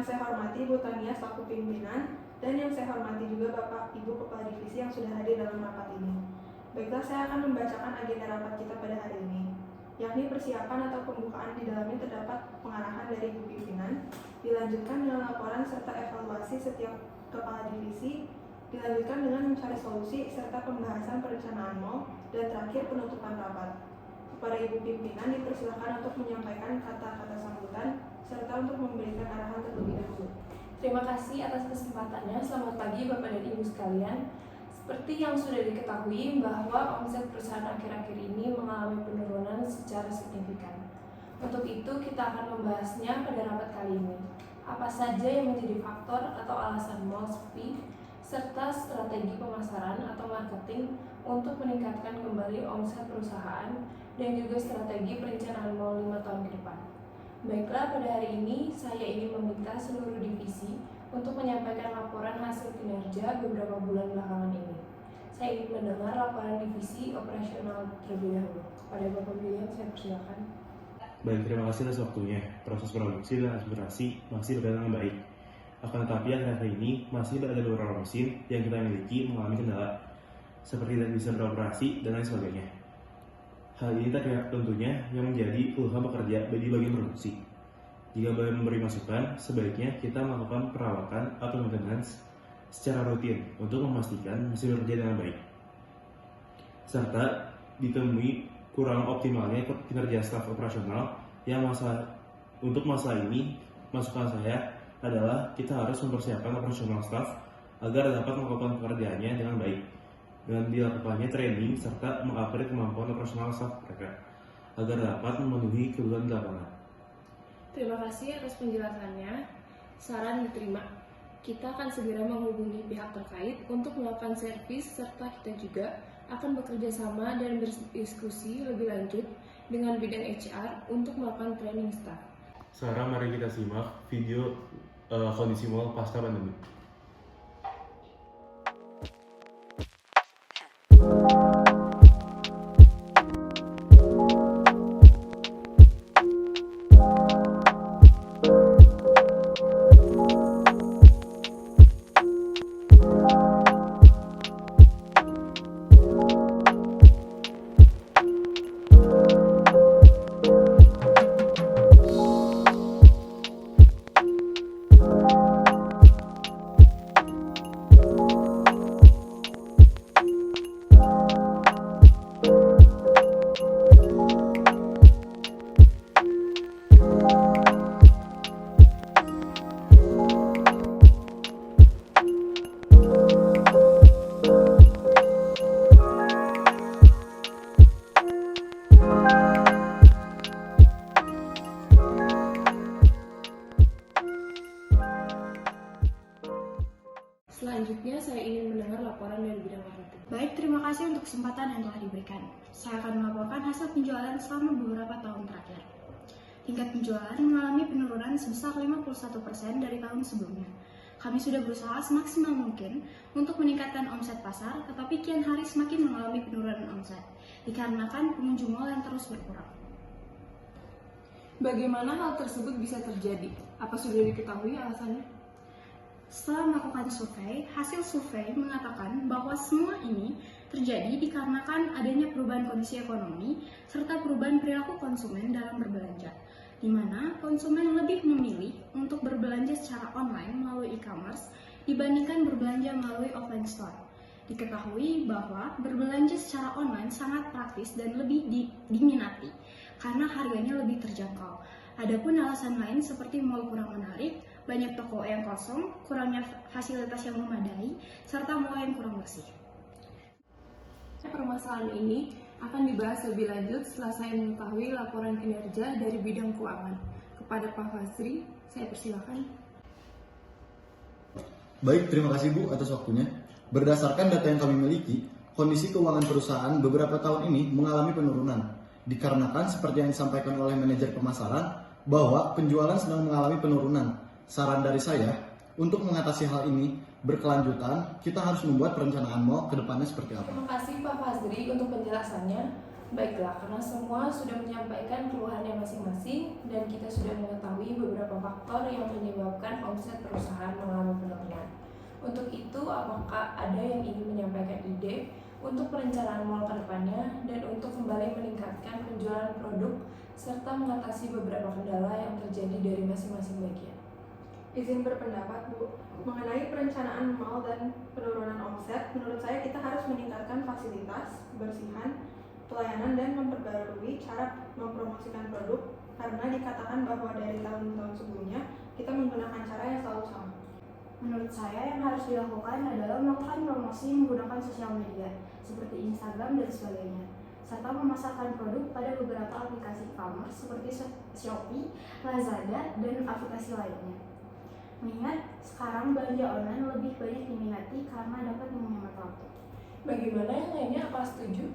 Yang saya hormati Bu Tania selaku pimpinan, dan yang saya hormati juga Bapak Ibu Kepala Divisi yang sudah hadir dalam rapat ini. Baiklah, saya akan membacakan agenda rapat kita pada hari ini, yakni persiapan atau pembukaan. Di dalamnya terdapat pengarahan dari Ibu Pimpinan, dilanjutkan dengan laporan serta evaluasi setiap Kepala Divisi, dilanjutkan dengan mencari solusi serta pembahasan perencanaan mal, dan terakhir penutupan rapat. Kepada Ibu Pimpinan dipersilakan untuk menyampaikan kata-kata sambutan serta untuk memberikan arahan terlebih dahulu. Terima kasih atas kesempatannya. Selamat pagi Bapak dan Ibu sekalian. Seperti yang sudah diketahui bahwa omset perusahaan akhir-akhir ini mengalami penurunan secara signifikan. Untuk itu kita akan membahasnya pada rapat kali ini. Apa saja yang menjadi faktor atau alasan mal sepi, serta strategi pemasaran atau marketing untuk meningkatkan kembali omset perusahaan, dan juga strategi perencanaan mal 5 tahun ke depan. Baiklah, pada hari ini saya ingin meminta seluruh divisi untuk menyampaikan laporan hasil kinerja beberapa bulan belakangan ini. Saya ingin mendengar laporan divisi operasional terlebih dahulu. Kepada Bapak William, saya persilakan. Baik, terima kasih atas waktunya. Proses produksi dan aspirasi masih berjalan dengan baik. Akan tetapi akhir-akhir ini masih ada beberapa mesin yang kita miliki mengalami kendala, seperti tidak bisa beroperasi dan lain sebagainya. Hal ini tentunya yang menjadi keluhan bekerja bagi bagian produksi. Jika boleh memberi masukan, sebaiknya kita melakukan perawatan atau maintenance secara rutin untuk memastikan mesin bekerja dengan baik. Serta ditemui kurang optimalnya kinerja staf operasional yang untuk masalah ini, masukan saya adalah kita harus mempersiapkan operasional staf agar dapat melakukan pekerjaannya dengan baik, dengan dilakukannya training serta mengupgrade kemampuan operasional staf mereka agar dapat memenuhi kebutuhan di lapangan. Terima kasih atas penjelasannya. Saran diterima. Kita akan segera menghubungi pihak terkait untuk melakukan servis, serta kita juga akan bekerja sama dan berdiskusi lebih lanjut dengan bidang HR untuk melakukan training staff. Sekarang mari kita simak video kondisi mal pasca pandemi. Selanjutnya saya ingin mendengar laporan dari bidang marketing. Baik, terima kasih untuk kesempatan yang telah diberikan. Saya akan melaporkan hasil penjualan selama beberapa tahun terakhir. Tingkat penjualan mengalami penurunan sebesar 51% dari tahun sebelumnya. Kami sudah berusaha semaksimal mungkin untuk meningkatkan omset pasar, tetapi kian hari semakin mengalami penurunan omset, dikarenakan pengunjung mal yang terus berkurang. Bagaimana hal tersebut bisa terjadi? Apa sudah diketahui alasannya? Setelah melakukan survei, hasil survei mengatakan bahwa semua ini terjadi dikarenakan adanya perubahan kondisi ekonomi serta perubahan perilaku konsumen dalam berbelanja, di mana konsumen lebih memilih untuk berbelanja secara online melalui e-commerce dibandingkan berbelanja melalui offline store. Diketahui bahwa berbelanja secara online sangat praktis dan lebih diminati karena harganya lebih terjangkau. Adapun alasan lain seperti mal kurang menarik, banyak toko yang kosong, kurangnya fasilitas yang memadai, serta mall yang kurang bersih. Permasalahan ini akan dibahas lebih lanjut setelah saya mengetahui laporan kinerja dari bidang keuangan. Kepada Pak Fazri, saya persilakan. Baik, terima kasih Bu atas waktunya. Berdasarkan data yang kami miliki, kondisi keuangan perusahaan beberapa tahun ini mengalami penurunan. Dikarenakan seperti yang disampaikan oleh manajer pemasaran, bahwa penjualan sedang mengalami penurunan. Saran dari saya, untuk mengatasi hal ini berkelanjutan, kita harus membuat perencanaan mal ke depannya seperti apa. Terima kasih Pak Fazri untuk penjelasannya. Baiklah, karena semua sudah menyampaikan keluhannya masing-masing dan kita sudah mengetahui beberapa faktor yang menyebabkan omset perusahaan mengalami penurunan. Untuk itu, apakah ada yang ingin menyampaikan ide untuk perencanaan mal ke depannya dan untuk kembali meningkatkan penjualan produk serta mengatasi beberapa kendala yang terjadi dari masing-masing bagian? Izin berpendapat, Bu. Mengenai perencanaan mal dan penurunan omset, menurut saya kita harus meningkatkan fasilitas, kebersihan, pelayanan, dan memperbarui cara mempromosikan produk karena dikatakan bahwa dari tahun-tahun sebelumnya kita menggunakan cara yang selalu sama. Menurut saya yang harus dilakukan adalah melakukan promosi menggunakan sosial media seperti Instagram dan sebagainya, serta memasarkan produk pada beberapa aplikasi e-commerce seperti Shopee, Lazada, dan aplikasi lainnya. Mengingat sekarang belanja online lebih banyak diminati karena dapat menghemat waktu. Bagaimana yang lainnya? Apa setuju?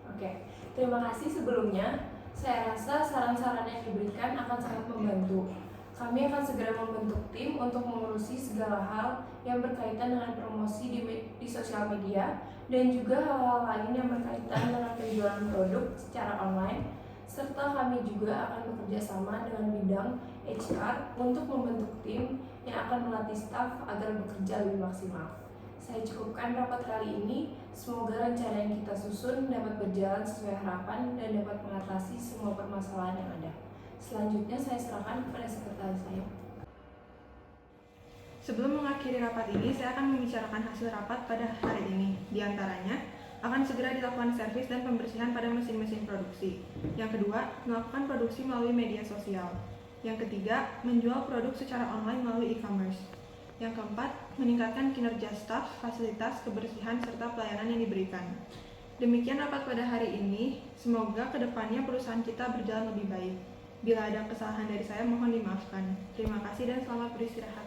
Oke, terima kasih sebelumnya. Saya rasa saran-saran yang diberikan akan sangat membantu. Kami akan segera membentuk tim untuk mengurusi segala hal yang berkaitan dengan promosi di sosial media dan juga hal-hal lain yang berkaitan dengan penjualan produk secara online, serta kami juga akan bekerja sama dengan bidang HR untuk membentuk tim yang akan melatih staf agar bekerja lebih maksimal. Saya cukupkan rapat kali ini. Semoga rencana yang kita susun dapat berjalan sesuai harapan dan dapat mengatasi semua permasalahan yang ada. Selanjutnya saya serahkan kepada sekretaris saya. Sebelum mengakhiri rapat ini, saya akan membicarakan hasil rapat pada hari ini. Di antaranya, akan segera dilakukan servis dan pembersihan pada mesin-mesin produksi. Yang kedua, melakukan produksi melalui media sosial. Yang ketiga, menjual produk secara online melalui e-commerce. Yang keempat, meningkatkan kinerja staf, fasilitas, kebersihan, serta pelayanan yang diberikan. Demikian rapat pada hari ini. Semoga kedepannya perusahaan kita berjalan lebih baik. Bila ada kesalahan dari saya, mohon dimaafkan. Terima kasih dan selamat beristirahat.